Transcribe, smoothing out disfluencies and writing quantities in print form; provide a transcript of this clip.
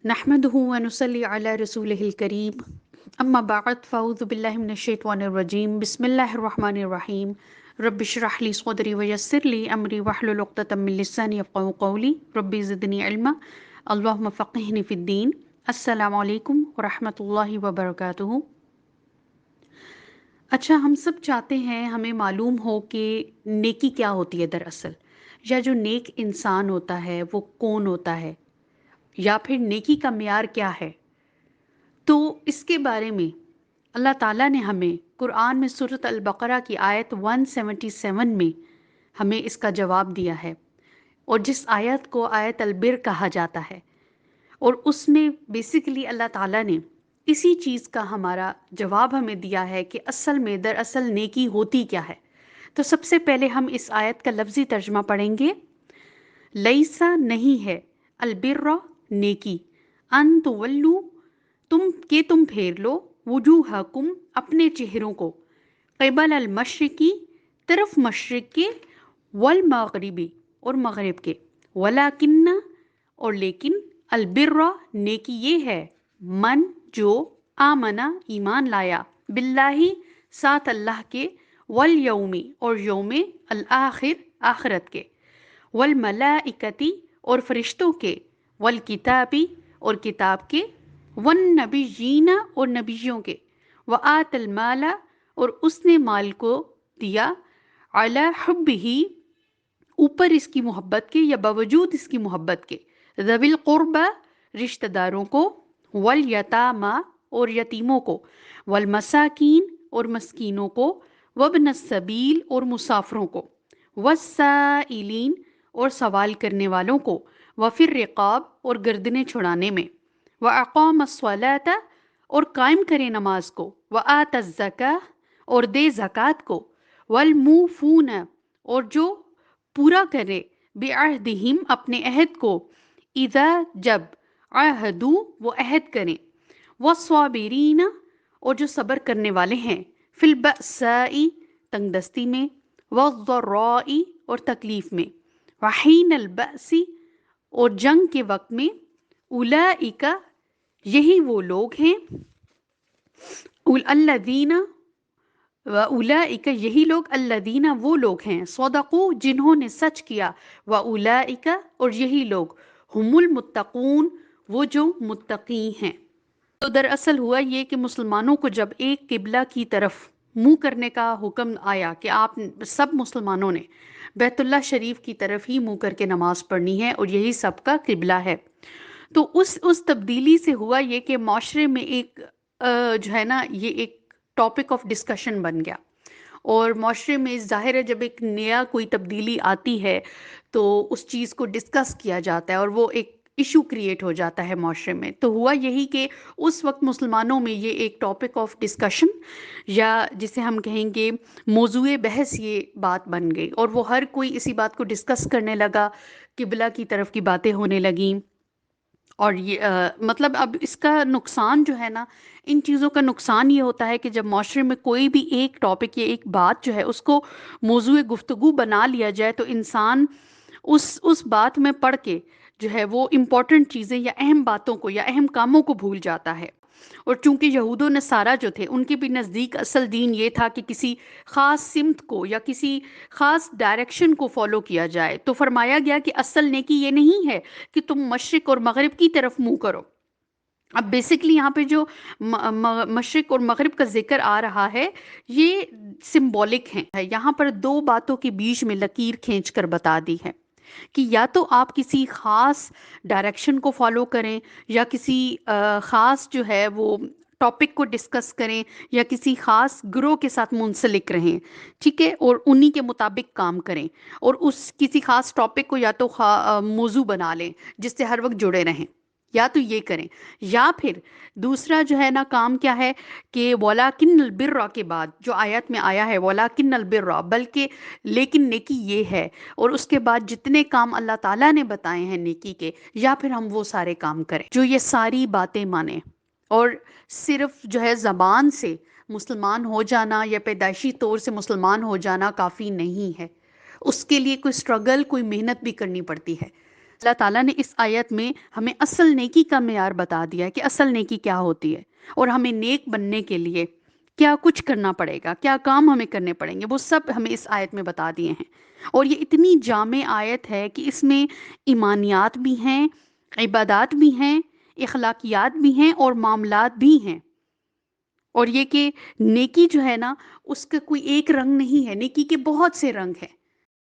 नहमदुहु व नुसल्ली अला रसूलिहिल करीम अम्मा बाद फ़अऊज़ु बिल्लाहि मिनश शैतानिर रजीम बिस्मिल्लाहिर रहमानिर रहीम रब्बि इश्रह ली सदरी व यस्सिर ली अमरी वहलुल उक़्दतम मिन लिसानी यफ़क़हू क़ौली रब्बि ज़िदनी इल्मा अल्लाहुम्मा फ़क़्हिनी फ़िद्दीन। अस्सलामु अलैकुम व रहमतुल्लाहि व बरकातुहू। अच्छा, हम सब चाहते हैं हमें मालूम हो कि नेकी क्या होती है दरअसल, या जो नेक इंसान होता है वो कौन होता है, या फिर नेकी का मियार क्या है। तो इसके बारे में अल्लाह ताला ने हमें कुरान में सूरत अल बकरा की आयत 177 में हमें इसका जवाब दिया है, और जिस आयत को आयत अल बिर कहा जाता है, और उसमें बेसिकली अल्लाह ताला ने इसी चीज़ का हमारा जवाब हमें दिया है कि असल में दरअसल नेकी होती क्या है। तो सबसे पहले हम इस आयत का लफ्ज़ी तर्जमा पढ़ेंगे। लईसा नहीं है, अलबिर्रा नेकी, अन तुवल्लू तुम फेर लो, वुजूहकुम अपने चेहरों को, क़िबल अल मशरिकी तरफ मशरिक के, वल मगरिबी और मगरिब के, वलाकिन्ना और लेकिन, अलबिर्रा नेकी ये है, मन जो आमना ईमान लाया, बिल्लाही साथ अल्लाह के, वल यौमी और यौमे अल आखिर आखिरत के, वल मलाइकती और फरिश्तों के, वल किताबी और किताब के, वन नबीयीना और नबियों के, व आतल माला और उसने माल को दिया, अला हुब्बिही ऊपर इसकी मोहब्बत के या बावजूद इसकी मोहब्बत के, ज़विल क़ुरबा रिश्तेदारों को, वल यतामा और यतीमों को, वल मसाकीन और मस्कीनों को, वब्न सबील और मुसाफरों को, वस्साइलीन और सवाल करने वालों को, वफिर रिकाब और गर्दनें छुड़ाने में, व अक़ामस्सलाता और कायम करे नमाज को, व आतज़्ज़का और दे ज़कात को, वल मूफ़ून और जो पूरा करे, बिअहदिहिम अपने अहद को, इज़ा जब, आहदू वो अहद करें, वस्साबिरीना और जो सब्र करने वाले हैं, फिल बअसाई तंगदस्ती में, वज़्ज़र्राई और तकलीफ में, वहीनल बअसी और जंग के वक्त में, उलाइका यही वो लोग हैं, अल्लज़ीना व उलाइका यही लोग, अल्लज़ीना वो लोग हैं, सदक़ू जिन्होंने सच किया, व उलाइका और यही लोग, हुमुल मुत्तक़ून वो जो मुत्तकी हैं। तो दरअसल हुआ ये कि मुसलमानों को जब एक किबला की तरफ मुंह करने का हुक्म आया कि आप सब मुसलमानों ने बैतुल्लाह शरीफ की तरफ ही मुंह करके नमाज पढ़नी है और यही सबका किबला है, तो उस तब्दीली से हुआ ये कि माशरे में एक जो है ना, ये एक टॉपिक ऑफ डिस्कशन बन गया। और माशरे में ज़ाहिर है जब एक नया कोई तब्दीली आती है तो उस चीज़ को डिस्कस किया जाता है और वो एक इशू क्रिएट हो जाता है माशरे में। तो हुआ यही कि उस वक्त मुसलमानों में ये एक टॉपिक ऑफ डिस्कशन, या जिसे हम कहेंगे मौजूए बहस, ये बात बन गई, और वो हर कोई इसी बात को डिस्कस करने लगा, किबला की तरफ की बातें होने लगीं। और ये मतलब अब इसका नुकसान जो है ना, इन चीज़ों का नुकसान ये होता है कि जब माशरे में कोई भी एक टॉपिक या एक बात जो है उसको मौजूए गुफ्तगू बना लिया जाए, तो इंसान उस बात में पढ़ के जो है वो इम्पोर्टेंट चीज़ें या अहम बातों को या अहम कामों को भूल जाता है। और चूंकि यहूद व नसारा जो थे उनके भी नज़दीक असल दीन ये था कि किसी ख़ास सिमत को या किसी ख़ास डायरेक्शन को फॉलो किया जाए, तो फरमाया गया कि असल नेकी ये नहीं है कि तुम मशरिक़ और मगरिब की तरफ मुँह करो। अब बेसिकली यहाँ पे जो मशरिक़ और मगरिब का जिक्र आ रहा है, ये सिंबॉलिक है। यहाँ पर दो बातों के बीच में लकीर खींच कर बता दी है कि या तो आप किसी ख़ास डायरेक्शन को फॉलो करें, या किसी ख़ास जो है वो टॉपिक को डिस्कस करें, या किसी ख़ास ग्रोह के साथ मुंसलिक रहें, ठीक है, और उन्हीं के मुताबिक काम करें, और उस किसी ख़ास टॉपिक को या तो मौजू बना लें जिससे हर वक्त जुड़े रहें, या तो ये करें। या फिर दूसरा जो है ना काम क्या है कि वलाकिन्नल बिर्रा के बाद जो आयत में आया है, वलाकिन्नल बिर्रा, बल्कि लेकिन नेकी ये है, और उसके बाद जितने काम अल्लाह ताला ने बताए हैं नेकी के, या फिर हम वो सारे काम करें जो ये सारी बातें माने। और सिर्फ जो है ज़बान से मुसलमान हो जाना या पैदाइशी तौर से मुसलमान हो जाना काफ़ी नहीं है, उसके लिए कोई स्ट्रगल, कोई मेहनत भी करनी पड़ती है। اللہ تعالیٰ نے اس آیت میں ہمیں اصل نیکی کا معیار بتا دیا ہے کہ اصل نیکی کیا ہوتی ہے، اور ہمیں نیک بننے کے لیے کیا کچھ کرنا پڑے گا، کیا کام ہمیں کرنے پڑیں گے، وہ سب ہمیں اس آیت میں بتا دیے ہیں۔ اور یہ اتنی جامع آیت ہے کہ اس میں ایمانیات بھی ہیں، عبادات بھی ہیں، اخلاقیات بھی ہیں اور معاملات بھی ہیں۔ اور یہ کہ نیکی جو ہے نا، اس کا کوئی ایک رنگ نہیں ہے، نیکی کے بہت سے رنگ ہیں۔